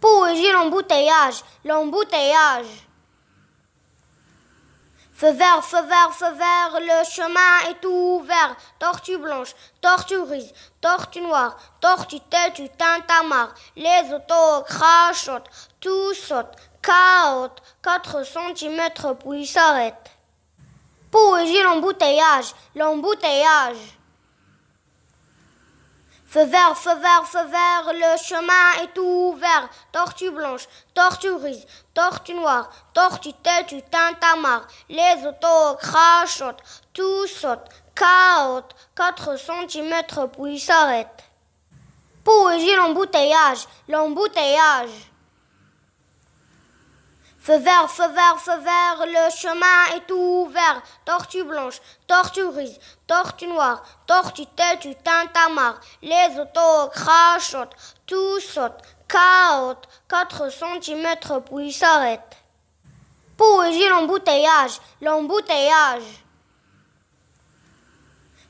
Poésie, l'embouteillage, l'embouteillage. Feu vert, le chemin est ouvert. Tortue blanche, tortue grise, tortue noire, tortue têtue, tintamarre. Les autos crachotent, tout saute, caote, 4 centimètres puis s'arrête. Poésie, l'embouteillage, l'embouteillage. Feu vert, le chemin est ouvert. Tortue blanche, tortue grise, tortue noire, tortue têtue, tintamarre. Les autos crachotent, tout saute, caote, 4 centimètres puis s'arrête. Poésie, l'embouteillage, l'embouteillage. Feu vert, le chemin est ouvert. Tortue blanche, tortue grise, tortue noire, tortue têtue, tintamarre. Les autos crachotent, tout saute, caote, 4 centimètres puis s'arrête. Poésie, l'embouteillage, l'embouteillage.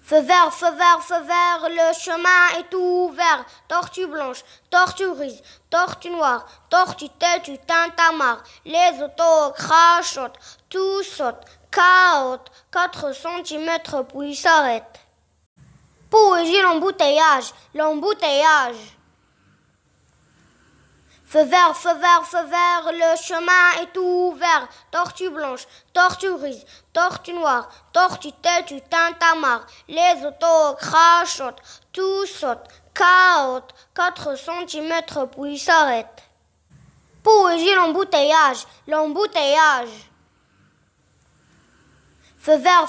Feu vert, le chemin est ouvert. Tortue blanche, tortue grise, tortue noire, tortue têtue, tintamarre. Les autos crachotent, tout saute, caote, 4 centimètres puis s'arrête. Poésie, l'embouteillage, l'embouteillage. Feu vert, le chemin est ouvert. Tortue blanche, tortue grise, tortue noire, tortue têtue, tintamarre. Les autos crachotent, tout saute, caote, 4 centimètres puis s'arrête. Poésie, l'embouteillage, l'embouteillage. Feu vert,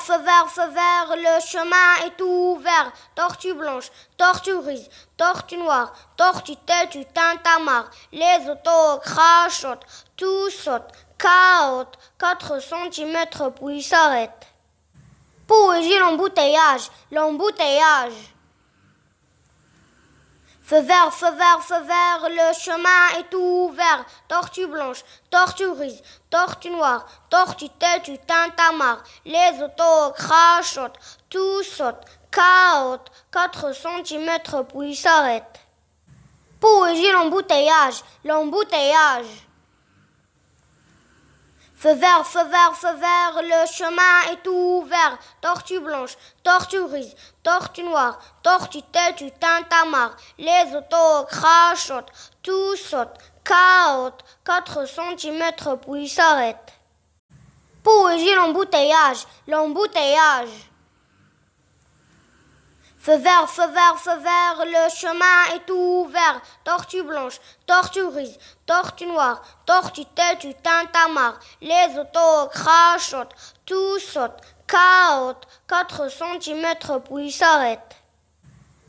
le chemin est ouvert. Tortue blanche, tortue grise, tortue noire, tortue têtue, tintamarre. Les autos crachotent, tout saute, caote, 4 centimètres puis s'arrête. Poésie, l'embouteillage, l'embouteillage. Feu vert, le chemin est ouvert. Tortue blanche, tortue grise, tortue noire, tortue têtue, tintamarre. Les autos crachotent, tout saute, caote, 4 centimètres puis s'arrête. Poésie, l'embouteillage, l'embouteillage. Feu vert, le chemin est ouvert. Tortue blanche, tortue grise, tortue noire, tortue têtue, tintamarre. Les autos crachotent, tout saute, caote, 4 centimètres puis s'arrête. Poésie, l'embouteillage, l'embouteillage. Feu vert, le chemin est ouvert. Tortue blanche, tortue grise, tortue noire, tortue têtue, tintamarre. Les autos crachotent, tout saute, caote, 4 centimètres puis s'arrête.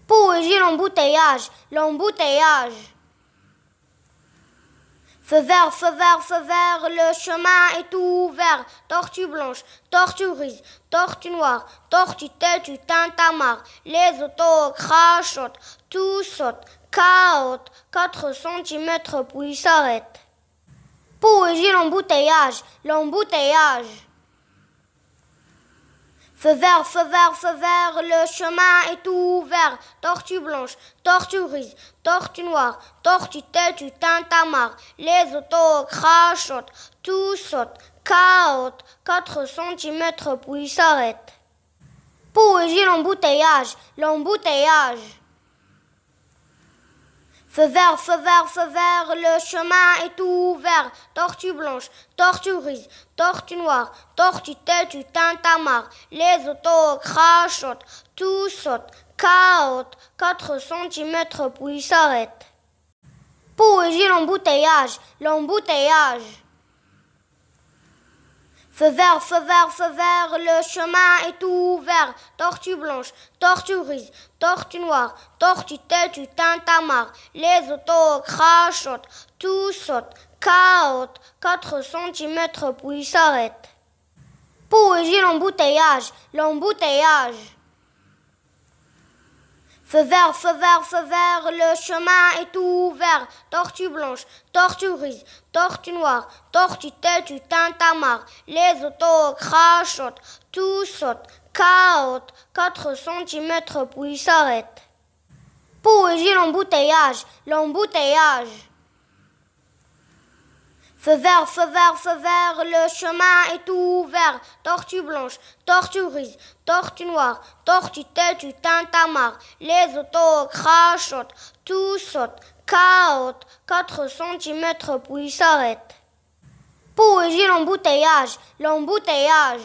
Poésie, l'embouteillage, l'embouteillage. Feu vert, le chemin est ouvert. Tortue blanche, tortue grise, tortue noire, tortue têtue, tintamarre. Les autos crachotent, tout saute, caote, 4 centimètres puis s'arrête. Poésie, l'embouteillage, l'embouteillage. Feu vert, le chemin est ouvert. Tortue blanche, tortue grise, tortue noire, tortue têtue, tintamarre. Les autos crachotent, tout saute, caote, 4 centimètres puis s'arrête. Poésie, l'embouteillage, l'embouteillage. Feu vert, le chemin est ouvert. Tortue blanche, tortue grise, tortue noire, tortue têtue, tintamarre. Les autos crachotent, tout saute, caote, 4 centimètres puis s'arrête. Poésie, l'embouteillage, l'embouteillage. Feu vert, le chemin est ouvert. Tortue blanche, tortue grise, tortue noire, tortue têtue, tintamarre. Les autos crachotent, tout saute, caote, 4 centimètres puis s'arrête. Poésie, l'embouteillage, l'embouteillage. Feu vert, le chemin est ouvert. Tortue blanche, tortue grise, tortue noire, tortue têtue, tintamarre. Les autos crachotent, tout saute, caote, 4 centimètres puis s'arrête. Poésie, l'embouteillage, l'embouteillage. Feu vert, feu vert, feu vert, le chemin est ouvert. Tortue blanche, tortue grise, tortue noire, tortue têtue, tintamarre. Les autos crachotent, tout saute, caote, 4 centimètres puis s'arrête. Poésie, l'embouteillage, l'embouteillage.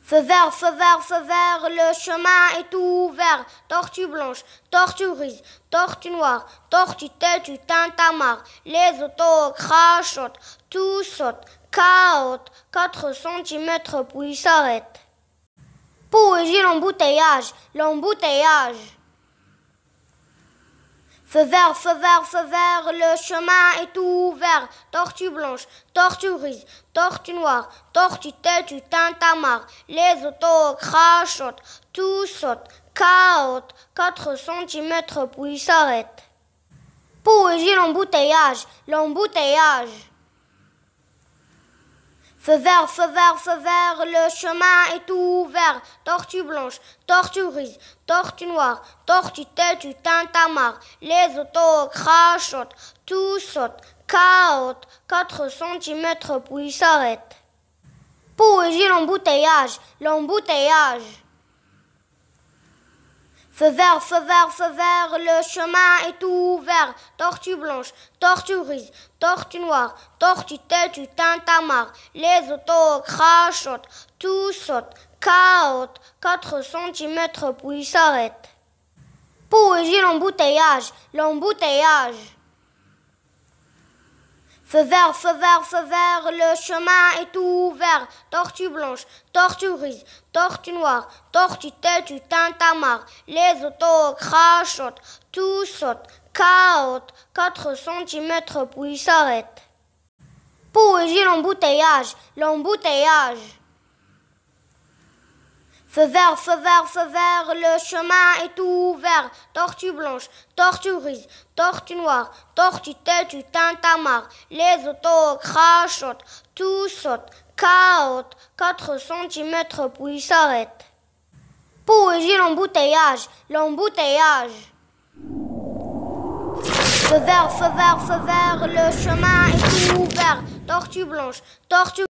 Feu vert, feu vert, feu vert, le chemin est ouvert. Tortue blanche, tortue grise, tortue noire, tortue têtue, tintamarre. Les autos crachotent, tout saute, caote, 4 centimètres puis s'arrête. Poésie, l'embouteillage, l'embouteillage. Feu vert, feu vert, feu vert, le chemin est ouvert. Tortue blanche, tortue grise, tortue noire, tortue têtue, tintamarre. Les autos crachotent, tout saute, caote, 4 centimètres puis s'arrête. Poésie, l'embouteillage, l'embouteillage. Feu vert, feu vert, feu vert, le chemin est ouvert. Tortue blanche, tortue grise, tortue noire, tortue têtue, tintamarre. Les autos crachotent, tout saute, caote, 4 centimètres puis s'arrête. Poésie, l'embouteillage, l'embouteillage. Feu vert, feu vert, feu vert, le chemin est ouvert. Tortue blanche, tortue grise, tortue noire, tortue têtue, tintamarre. Les autos crachotent, tout saute, caote, 4 centimètres puis s'arrête. Poésie, l'embouteillage, l'embouteillage. Feu vert, feu vert, feu vert, le chemin est ouvert. Tortue blanche, tortue grise, tortue noire, tortue têtue, tintamarre. Les autos crachotent, tout saute, caote, 4 centimètres puis s'arrête. Poésie, l'embouteillage, l'embouteillage. Feu vert, feu vert, feu vert, le chemin est ouvert. Tortue blanche, tortue grise, tortue noire, tortue têtue, tintamarre. Les autos crachotent, tout saute, caote, 4 centimètres puis s'arrête. Poésie, l'embouteillage, l'embouteillage. Feu vert, feu vert, feu vert, le chemin est ouvert. Tortue blanche, tortue